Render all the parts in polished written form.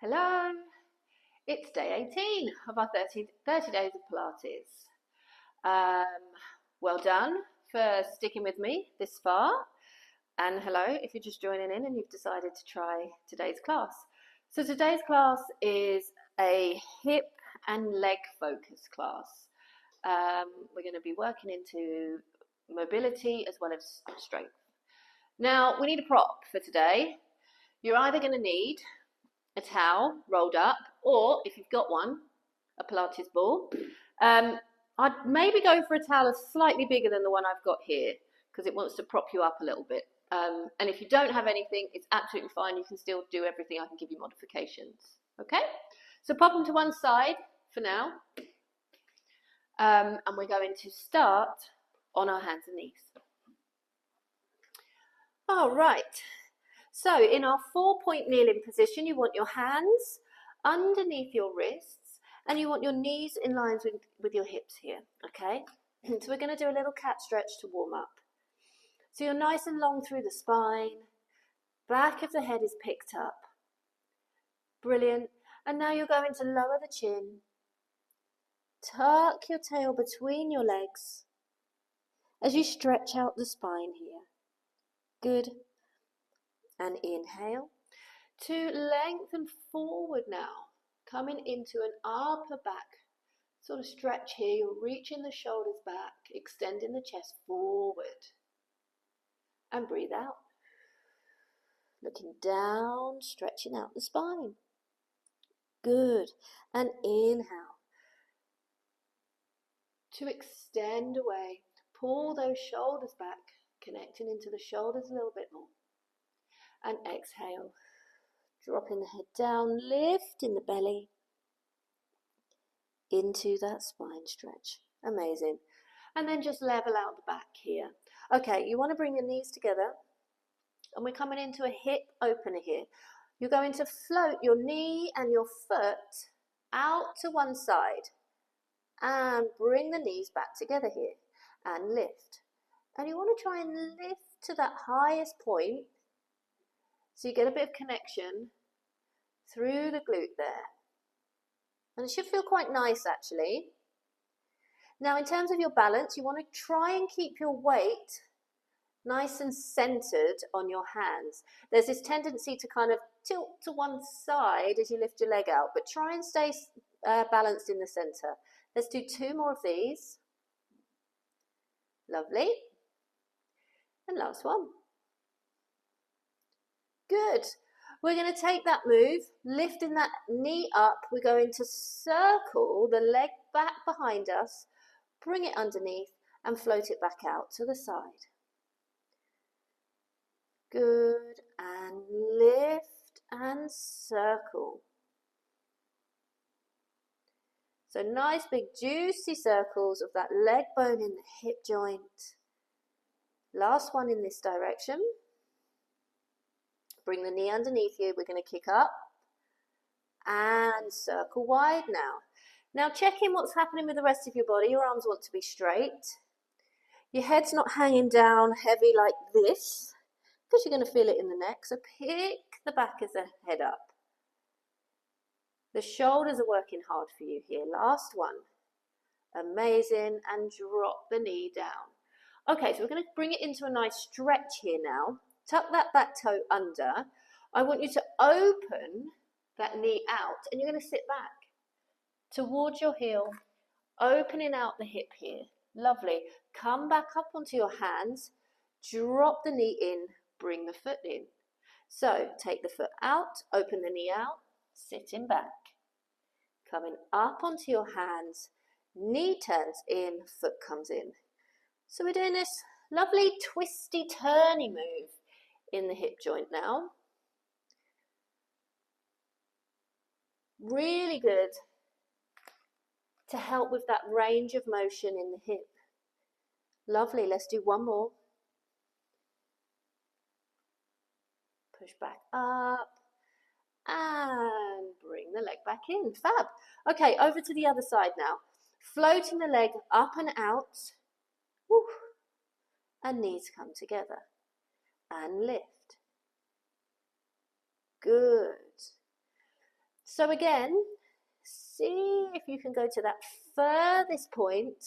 Hello, it's day 18 of our 30 days of Pilates. Well done for sticking with me this far. And hello, if you're just joining in and you've decided to try today's class. So today's class is a hip and leg focus class. We're going to be working into mobility as well as strength. Now, we need a prop for today. You're either going to need a towel rolled up, or if you've got one, a Pilates ball. I'd maybe go for a towel that's slightly bigger than the one I've got here because it wants to prop you up a little bit. And if you don't have anything, it's absolutely fine. You can still do everything. I can give you modifications. Okay? So pop them to one side for now. And we're going to start on our hands and knees. All right. So in our 4-point kneeling position, you want your hands underneath your wrists and you want your knees in line with your hips here, okay? So we're going to do a little cat stretch to warm up. So you're nice and long through the spine, back of the head is picked up. Brilliant. And now you're going to lower the chin, tuck your tail between your legs as you stretch out the spine here. Good. And inhale to lengthen forward now, coming into an upper back sort of stretch here. You're reaching the shoulders back, extending the chest forward. And breathe out. Looking down, stretching out the spine. Good. And inhale to extend away. Pull those shoulders back, connecting into the shoulders a little bit more. And exhale, dropping the head down, lifting the belly into that spine stretch. Amazing. And then just level out the back here. Okay, you want to bring your knees together and we're coming into a hip opener here. You're going to float your knee and your foot out to one side and bring the knees back together here and lift. And you want to try and lift to that highest point. So you get a bit of connection through the glute there. And it should feel quite nice actually. Now in terms of your balance, you want to try and keep your weight nice and centered on your hands. There's this tendency to kind of tilt to one side as you lift your leg out, but try and stay balanced in the center. Let's do 2 more of these. Lovely. And last one. Good. We're going to take that move, lifting that knee up. We're going to circle the leg back behind us, bring it underneath and float it back out to the side. Good. And lift and circle. So nice big juicy circles of that leg bone in the hip joint. Last one in this direction. Bring the knee underneath you. We're going to kick up and circle wide now. Now check in what's happening with the rest of your body. Your arms want to be straight. Your head's not hanging down heavy like this because you're going to feel it in the neck. So pick the back of the head up. The shoulders are working hard for you here. Last one. Amazing. And drop the knee down. Okay, so we're going to bring it into a nice stretch here now. Tuck that back toe under. I want you to open that knee out and you're going to sit back towards your heel, opening out the hip here. Lovely. Come back up onto your hands, drop the knee in, bring the foot in. So take the foot out, open the knee out, sitting back. Coming up onto your hands, knee turns in, foot comes in. So we're doing this lovely twisty turny move in the hip joint now. Really good to help with that range of motion in the hip. Lovely, let's do one more. Push back up and bring the leg back in. Fab. Okay, over to the other side now. Floating the leg up and out. Woo. And knees come together. And lift. Good. So again, see if you can go to that furthest point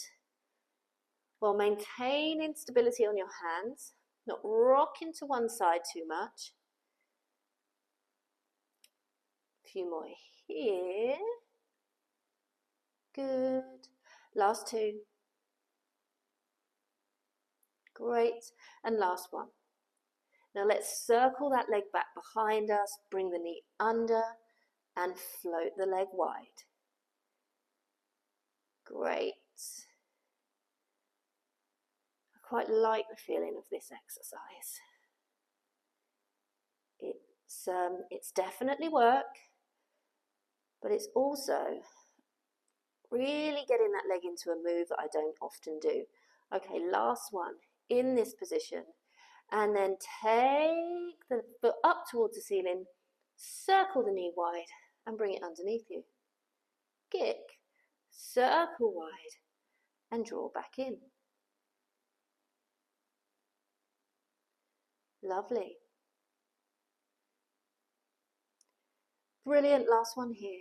while maintaining stability on your hands, not rocking to one side too much. A few more here. Good. Last two. Great. And last one. Now let's circle that leg back behind us, bring the knee under and float the leg wide. Great. I quite like the feeling of this exercise. It's definitely work, but it's also really getting that leg into a move that I don't often do. Okay, last one, in this position. And then take the foot up towards the ceiling, circle the knee wide, and bring it underneath you. Kick, circle wide, and draw back in. Lovely. Brilliant, last one here.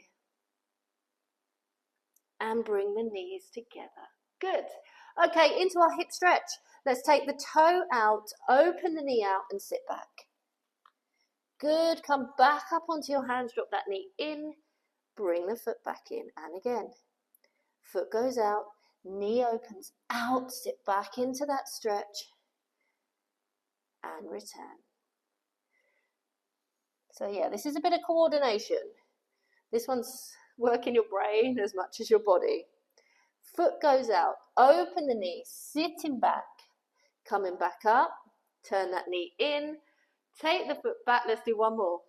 And bring the knees together. Good. Okay, into our hip stretch. Let's take the toe out, open the knee out and sit back. Good, come back up onto your hands, drop that knee in, bring the foot back in, and again. Foot goes out, knee opens out, sit back into that stretch, and return. So yeah, this is a bit of coordination. This one's working your brain as much as your body. Foot goes out, open the knee, sitting back, coming back up, turn that knee in, take the foot back, let's do one more.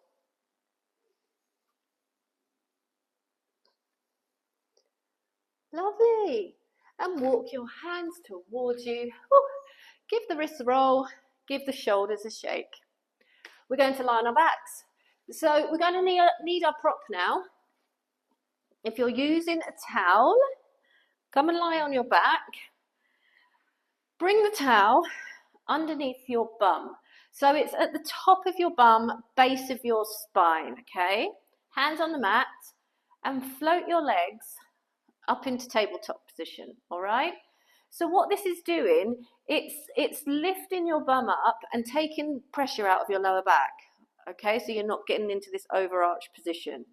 Lovely. And walk your hands towards you. Ooh. Give the wrists a roll, give the shoulders a shake. We're going to lie on our backs. So we're going to need our prop now. If you're using a towel, come and lie on your back. Bring the towel underneath your bum. So it's at the top of your bum, base of your spine, okay? Hands on the mat and float your legs up into tabletop position, all right? So what this is doing, it's lifting your bum up and taking pressure out of your lower back, okay? So you're not getting into this overarch position.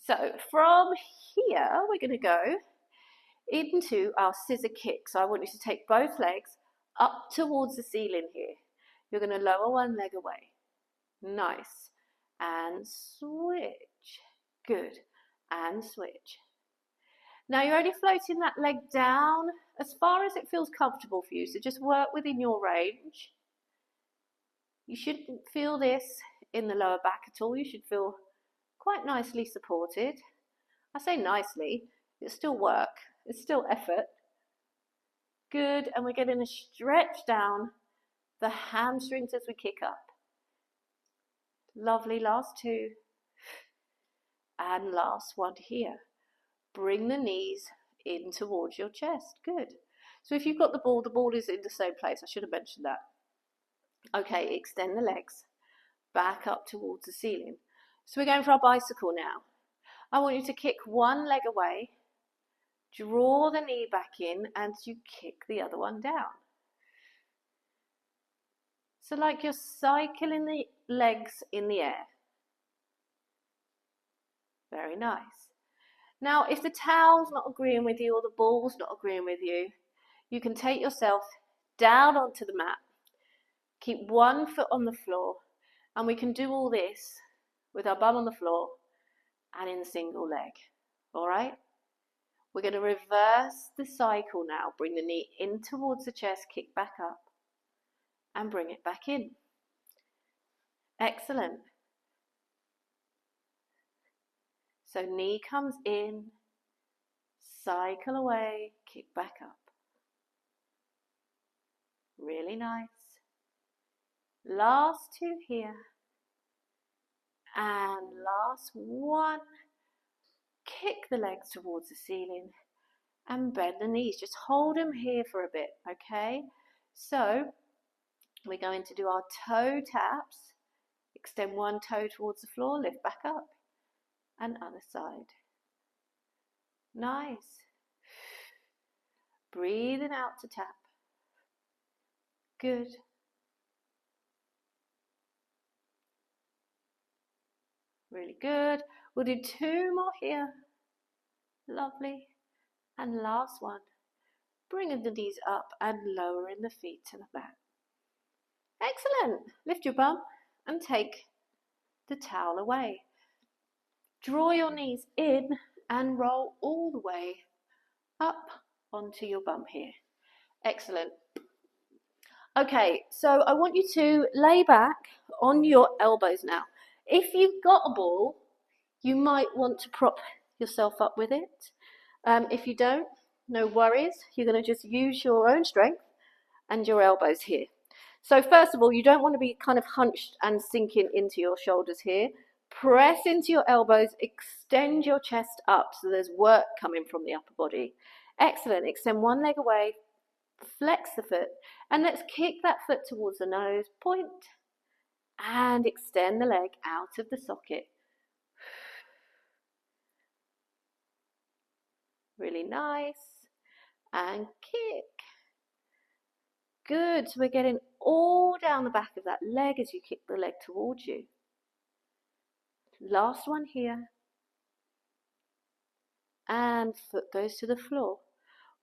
So from here, we're going to go into our scissor kick. So I want you to take both legs up towards the ceiling here. You're going to lower one leg away. Nice. And switch. Good. And switch. Now you're only floating that leg down as far as it feels comfortable for you. So just work within your range. You shouldn't feel this in the lower back at all. You should feel quite nicely supported. I say nicely, it's still work. It's still effort. Good, and we're getting a stretch down the hamstrings as we kick up. Lovely, last two. And last one here. Bring the knees in towards your chest. Good. So if you've got the ball is in the same place. I should have mentioned that. Okay, extend the legs back up towards the ceiling. So we're going for our bicycle now. I want you to kick one leg away, draw the knee back in, and you kick the other one down. So like you're cycling the legs in the air. Very nice. Now, if the towel's not agreeing with you or the ball's not agreeing with you, you can take yourself down onto the mat, keep one foot on the floor, and we can do all this with our bum on the floor and in single leg. All right? We're going to reverse the cycle now. Bring the knee in towards the chest, kick back up, and bring it back in. Excellent. So knee comes in, cycle away, kick back up. Really nice. Last two here. And last one. Kick the legs towards the ceiling and bend the knees. Just hold them here for a bit, okay? So we're going to do our toe taps. Extend one toe towards the floor, lift back up. and other side. Nice. Breathing out to tap. Good. Really good. We'll do 2 more here. Lovely. And last one. Bringing the knees up and lowering the feet to the mat. Excellent. Lift your bum and take the towel away. Draw your knees in and roll all the way up onto your bum here. Excellent. Okay, so I want you to lay back on your elbows now. If you've got a ball, you might want to prop yourself up with it. If you don't, no worries. You're going to just use your own strength and your elbows here. So first of all, you don't want to be kind of hunched and sinking into your shoulders here. Press into your elbows, extend your chest up so there's work coming from the upper body. Excellent. Extend one leg away, flex the foot, and let's kick that foot towards the nose, point, and extend the leg out of the socket. Really nice. And kick. Good. So we're getting all down the back of that leg as you kick the leg towards you. Last one here. And foot goes to the floor.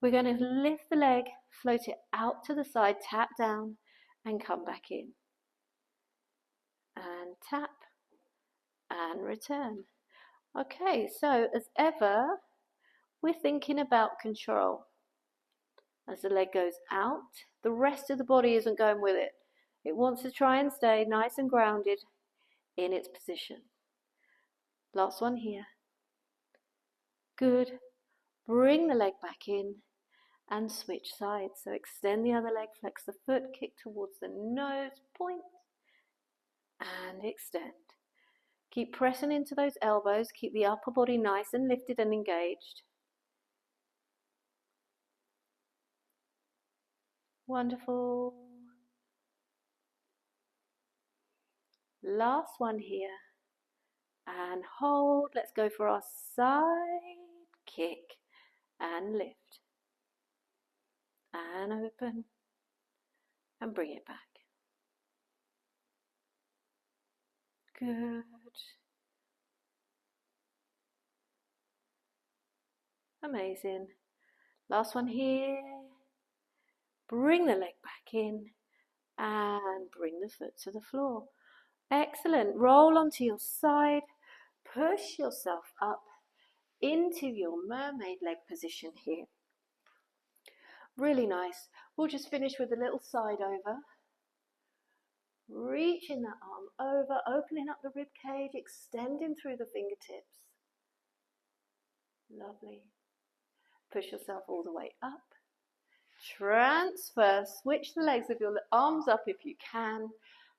We're going to lift the leg, float it out to the side, tap down, and come back in. And tap, and return. Okay, so as ever, we're thinking about control. As the leg goes out, the rest of the body isn't going with it. It wants to try and stay nice and grounded in its position. Last one here. Good. Bring the leg back in and switch sides. So extend the other leg, flex the foot, kick towards the nose, point, and extend. Keep pressing into those elbows. Keep the upper body nice and lifted and engaged. Wonderful. Last one here. And hold. Let's go for our side kick. And lift. And open. And bring it back. Good. Amazing. Last one here. Bring the leg back in and bring the foot to the floor. Excellent. Roll onto your side. Push yourself up into your mermaid leg position here. Really nice. We'll just finish with a little side over. Reaching that arm over, opening up the rib cage, extending through the fingertips. Lovely. Push yourself all the way up. Transfer, switch the legs of your arms up if you can,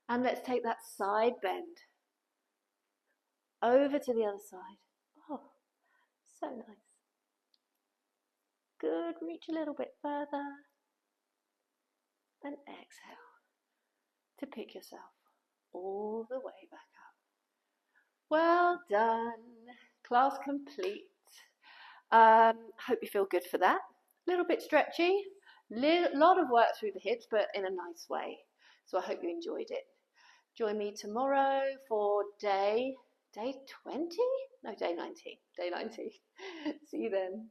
and let's take that side bend over to the other side. Oh, so nice. Good, reach a little bit further, and exhale to pick yourself all the way back up. Well done, class complete. Hope you feel good for that. A little bit stretchy. Lot of work through the hips, but in a nice way. So I hope you enjoyed it. Join me tomorrow for day 20? No, day 19. Day 19. See you then.